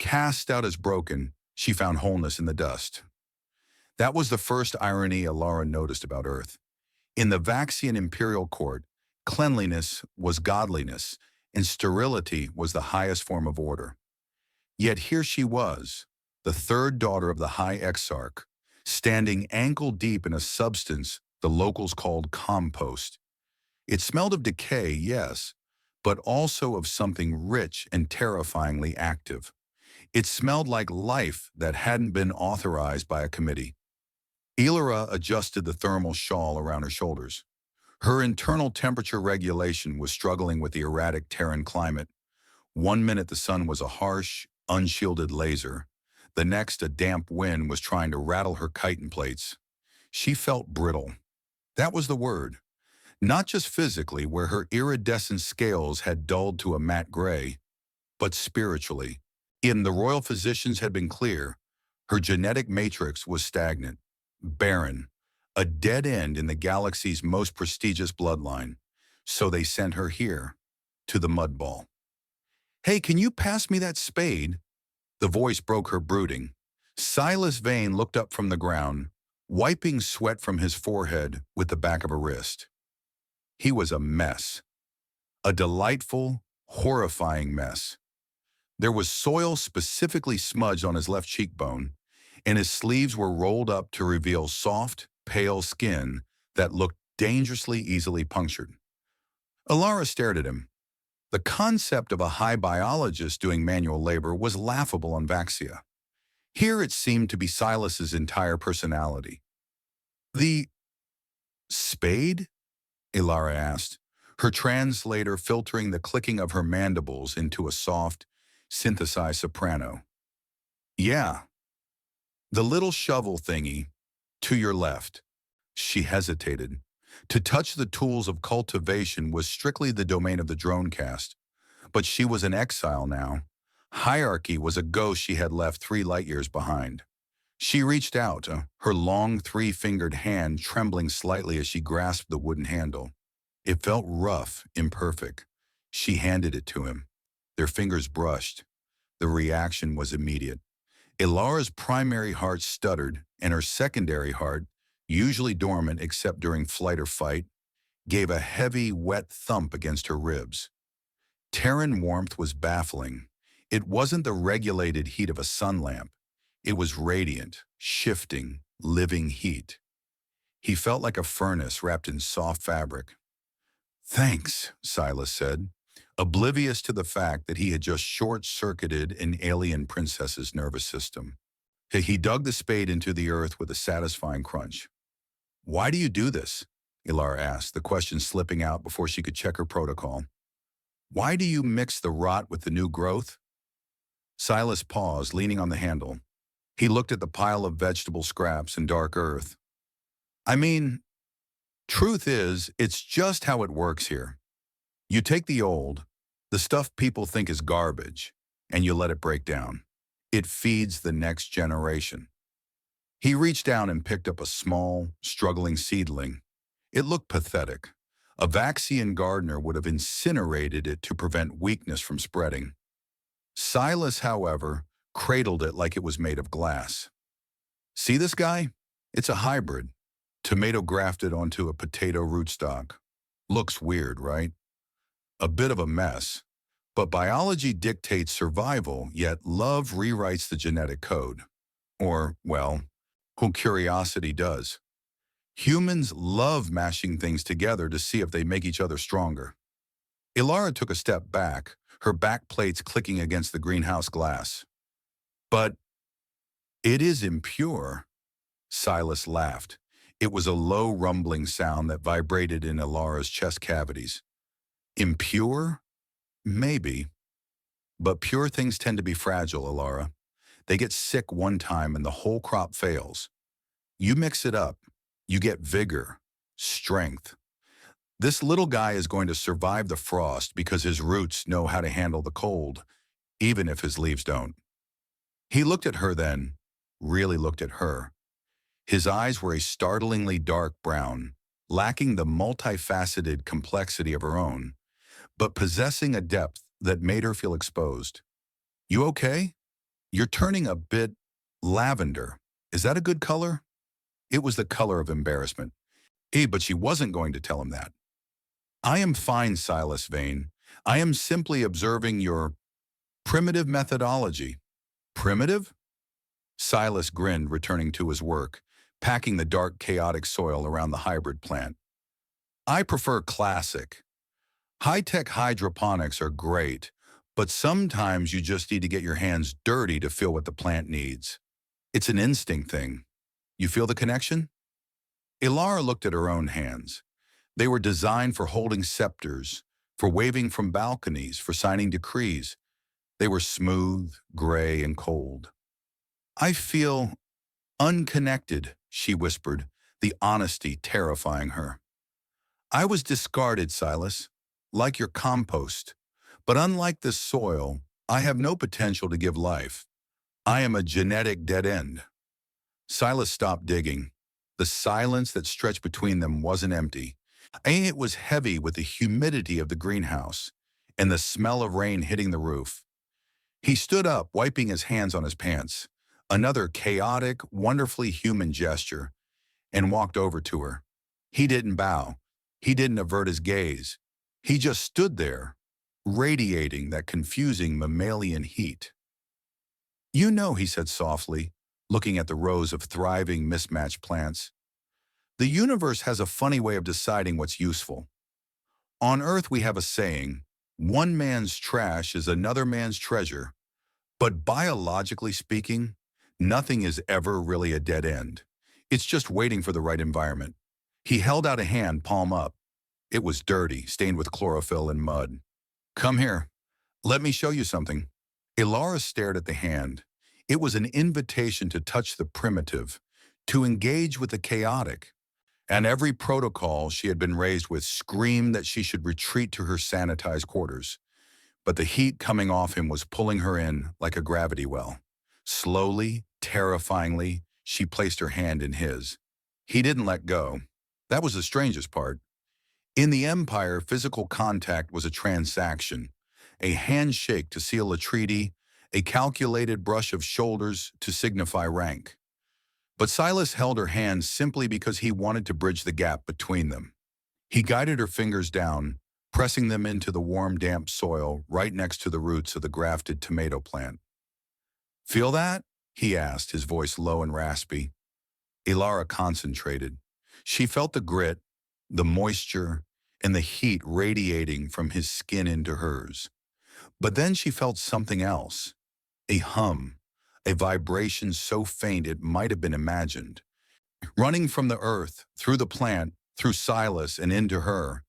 cast out as broken, she found wholeness in the dust. That was the first irony Alara noticed about Earth. In the Vaxian imperial court, cleanliness was godliness, and sterility was the highest form of order. Yet here she was, the third daughter of the High Exarch, standing ankle-deep in a substance the locals called compost. It smelled of decay, yes, but also of something rich and terrifyingly active. It smelled like life that hadn't been authorized by a committee. Elara adjusted the thermal shawl around her shoulders. Her internal temperature regulation was struggling with the erratic Terran climate. One minute the sun was a harsh, unshielded laser. The next, a damp wind was trying to rattle her chitin plates. She felt brittle. That was the word. Not just physically, where her iridescent scales had dulled to a matte gray, but spiritually. The royal physicians had been clear. Her genetic matrix was stagnant, barren, a dead end in the galaxy's most prestigious bloodline. So they sent her here, to the mud ball. "Hey, can you pass me that spade?" The voice broke her brooding. Silas Vane looked up from the ground, wiping sweat from his forehead with the back of a wrist. He was a mess. A delightful, horrifying mess. There was soil specifically smudged on his left cheekbone, and his sleeves were rolled up to reveal soft, pale skin that looked dangerously easily punctured. Alara stared at him. The concept of a high biologist doing manual labor was laughable on Vaxia. Here it seemed to be Silas's entire personality. "The spade?" Elara asked, her translator filtering the clicking of her mandibles into a soft, synthesized soprano. "Yeah. The little shovel thingy, to your left." She hesitated. To touch the tools of cultivation was strictly the domain of the drone caste, but she was an exile now. Hierarchy was a ghost she had left 3 light years behind. She reached out, her long 3-fingered hand trembling slightly as she grasped the wooden handle. It felt rough, imperfect. She handed it to him. Their fingers brushed. The reaction was immediate. Elara's primary heart stuttered, and her secondary heart, usually dormant except during flight or fight, gave a heavy, wet thump against her ribs. Terran warmth was baffling. It wasn't the regulated heat of a sun lamp. It was radiant, shifting, living heat. He felt like a furnace wrapped in soft fabric. "Thanks," Silas said, oblivious to the fact that he had just short-circuited an alien princess's nervous system. He dug the spade into the earth with a satisfying crunch. "Why do you do this?" Elara asked, the question slipping out before she could check her protocol. "Why do you mix the rot with the new growth?" Silas paused, leaning on the handle. He looked at the pile of vegetable scraps and dark earth. "I mean, truth is, it's just how it works here. You take the old, the stuff people think is garbage, and you let it break down. It feeds the next generation." He reached down and picked up a small, struggling seedling. It looked pathetic. A Vaxian gardener would have incinerated it to prevent weakness from spreading. Silas, however, cradled it like it was made of glass. "See this guy? It's a hybrid. Tomato grafted onto a potato rootstock. Looks weird, right? A bit of a mess. But biology dictates survival, yet love rewrites the genetic code. Or, well, who curiosity does. Humans love mashing things together to see if they make each other stronger." Elara took a step back, her back plates clicking against the greenhouse glass. "But it is impure." Silas laughed. It was a low rumbling sound that vibrated in Elara's chest cavities. "Impure? Maybe. But pure things tend to be fragile, Elara. They get sick one time and the whole crop fails. You mix it up, you get vigor, strength. This little guy is going to survive the frost because his roots know how to handle the cold, even if his leaves don't." He looked at her then, really looked at her. His eyes were a startlingly dark brown, lacking the multifaceted complexity of her own, but possessing a depth that made her feel exposed. "You okay?" You're turning a bit lavender. Is that a good color? It was the color of embarrassment. But she wasn't going to tell him that. I am fine, Silas Vane. I am simply observing your primitive methodology. Primitive? Silas grinned, returning to his work, packing the dark, chaotic soil around the hybrid plant. I prefer classic. High-tech hydroponics are great, but sometimes you just need to get your hands dirty to feel what the plant needs. It's an instinct thing. You feel the connection? Ilara looked at her own hands. They were designed for holding scepters, for waving from balconies, for signing decrees. They were smooth, gray, and cold. I feel unconnected, she whispered, the honesty terrifying her. I was discarded, Silas, like your compost. But unlike the soil, I have no potential to give life. I am a genetic dead end. Silas stopped digging. The silence that stretched between them wasn't empty. It was heavy with the humidity of the greenhouse and the smell of rain hitting the roof. He stood up, wiping his hands on his pants, another chaotic, wonderfully human gesture, and walked over to her. He didn't bow. He didn't avert his gaze. He just stood there, radiating that confusing mammalian heat. You know, he said softly, looking at the rows of thriving, mismatched plants. The universe has a funny way of deciding what's useful. On Earth we have a saying, one man's trash is another man's treasure. But biologically speaking, nothing is ever really a dead end. It's just waiting for the right environment. He held out a hand, palm up. It was dirty, stained with chlorophyll and mud. Come here. Let me show you something. Ilara stared at the hand. It was an invitation to touch the primitive, to engage with the chaotic. And every protocol she had been raised with screamed that she should retreat to her sanitized quarters. But the heat coming off him was pulling her in like a gravity well. Slowly, terrifyingly, she placed her hand in his. He didn't let go. That was the strangest part. In the Empire, physical contact was a transaction, a handshake to seal a treaty, a calculated brush of shoulders to signify rank. But Silas held her hand simply because he wanted to bridge the gap between them. He guided her fingers down, pressing them into the warm, damp soil right next to the roots of the grafted tomato plant. Feel that? He asked, his voice low and raspy. Ilara concentrated. She felt the grit, the moisture, and the heat radiating from his skin into hers. But then she felt something else, a hum, a vibration so faint it might have been imagined. Running from the earth, through the plant, through Silas, and into her.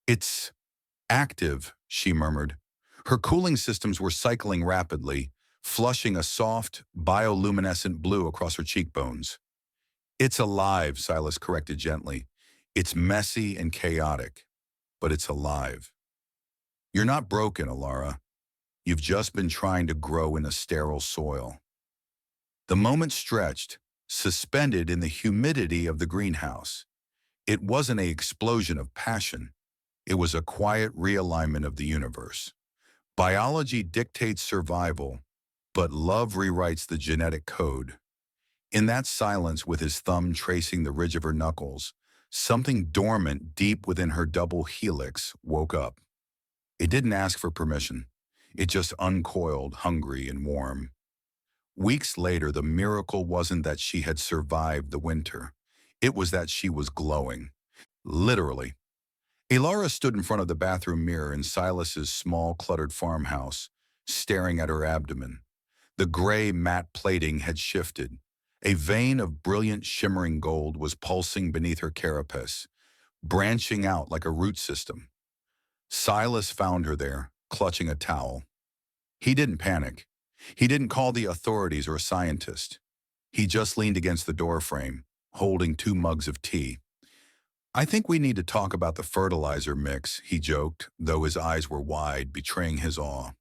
It's active, she murmured. Her cooling systems were cycling rapidly, flushing a soft, bioluminescent blue across her cheekbones. It's alive, Silas corrected gently. It's messy and chaotic, but it's alive. You're not broken, Ilara. You've just been trying to grow in a sterile soil. The moment stretched, suspended in the humidity of the greenhouse. It wasn't an explosion of passion. It was a quiet realignment of the universe. Biology dictates survival, but love rewrites the genetic code. In that silence, with his thumb tracing the ridge of her knuckles, something dormant deep within her double helix woke up. It didn't ask for permission. It just uncoiled, hungry and warm. Weeks later, the miracle wasn't that she had survived the winter. It was that she was glowing. Literally. Ilara stood in front of the bathroom mirror in Silas's small, cluttered farmhouse, staring at her abdomen. The gray, matte plating had shifted. A vein of brilliant, shimmering gold was pulsing beneath her carapace, branching out like a root system. Silas found her there, clutching a towel. He didn't panic. He didn't call the authorities or a scientist. He just leaned against the doorframe, holding 2 mugs of tea. I think we need to talk about the fertilizer mix, he joked, though his eyes were wide, betraying his awe.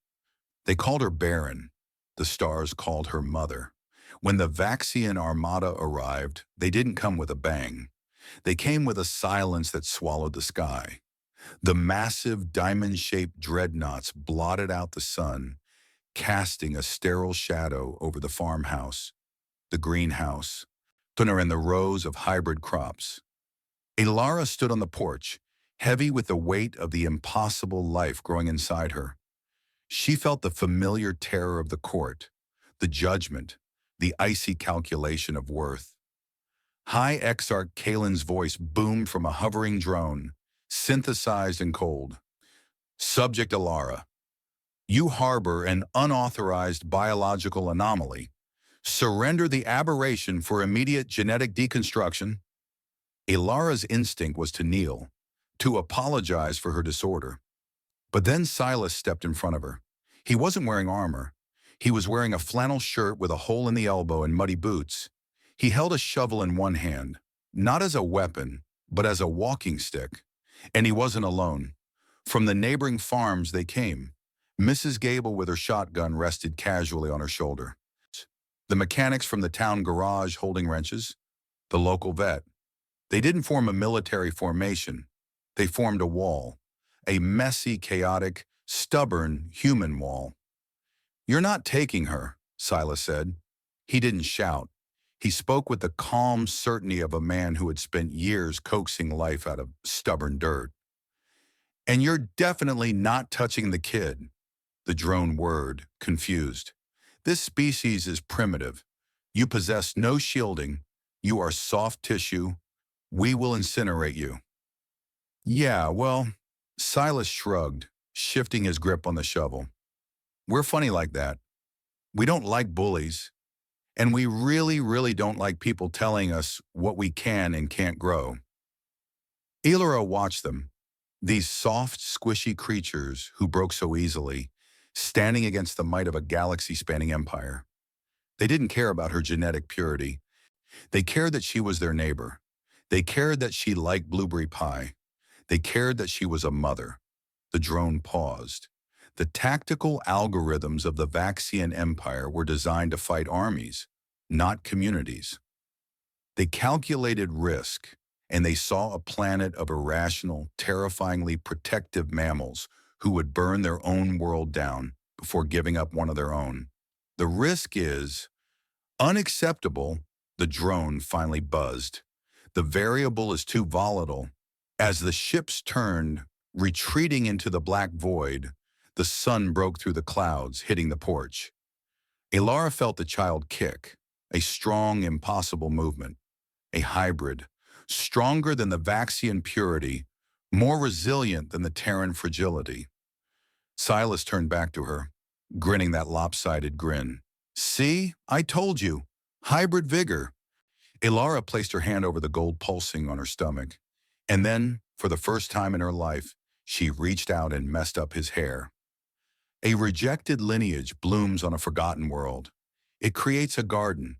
They called her Barren. The stars called her Mother. When the Vaxian armada arrived, they didn't come with a bang. They came with a silence that swallowed the sky. The massive diamond-shaped dreadnoughts blotted out the sun, casting a sterile shadow over the farmhouse, the greenhouse, and the rows of hybrid crops. Elara stood on the porch, heavy with the weight of the impossible life growing inside her. She felt the familiar terror of the court, the judgment, the icy calculation of worth. High Exarch Kalen's voice boomed from a hovering drone, synthesized and cold. Subject Elara, you harbor an unauthorized biological anomaly. Surrender the aberration for immediate genetic deconstruction. Elara's instinct was to kneel, to apologize for her disorder. But then Silas stepped in front of her. He wasn't wearing armor. He was wearing a flannel shirt with a hole in the elbow and muddy boots. He held a shovel in one hand, not as a weapon, but as a walking stick. And he wasn't alone. From the neighboring farms they came. Mrs. Gable with her shotgun rested casually on her shoulder. The mechanics from the town garage holding wrenches. The local vet. They didn't form a military formation. They formed a wall. A messy, chaotic, stubborn human wall. You're not taking her, Silas said. He didn't shout. He spoke with the calm certainty of a man who had spent years coaxing life out of stubborn dirt. And you're definitely not touching the kid. The drone whirred, confused. This species is primitive. You possess no shielding. You are soft tissue. We will incinerate you. Yeah, well, Silas shrugged, shifting his grip on the shovel. We're funny like that. We don't like bullies. And we really, really don't like people telling us what we can and can't grow. Elara watched them, these soft, squishy creatures who broke so easily, standing against the might of a galaxy-spanning empire. They didn't care about her genetic purity. They cared that she was their neighbor. They cared that she liked blueberry pie. They cared that she was a mother. The drone paused. The tactical algorithms of the Vaxian Empire were designed to fight armies, not communities. They calculated risk, and they saw a planet of irrational, terrifyingly protective mammals who would burn their own world down before giving up one of their own. The risk is unacceptable, the drone finally buzzed. The variable is too volatile. As the ships turned, retreating into the black void, the sun broke through the clouds, hitting the porch. Elara felt the child kick, a strong, impossible movement, a hybrid, stronger than the Vaxian purity, more resilient than the Terran fragility. Silas turned back to her, grinning that lopsided grin. See, I told you, hybrid vigor. Elara placed her hand over the gold pulsing on her stomach, and then, for the first time in her life, she reached out and messed up his hair. A rejected lineage blooms on a forgotten world. It creates a garden,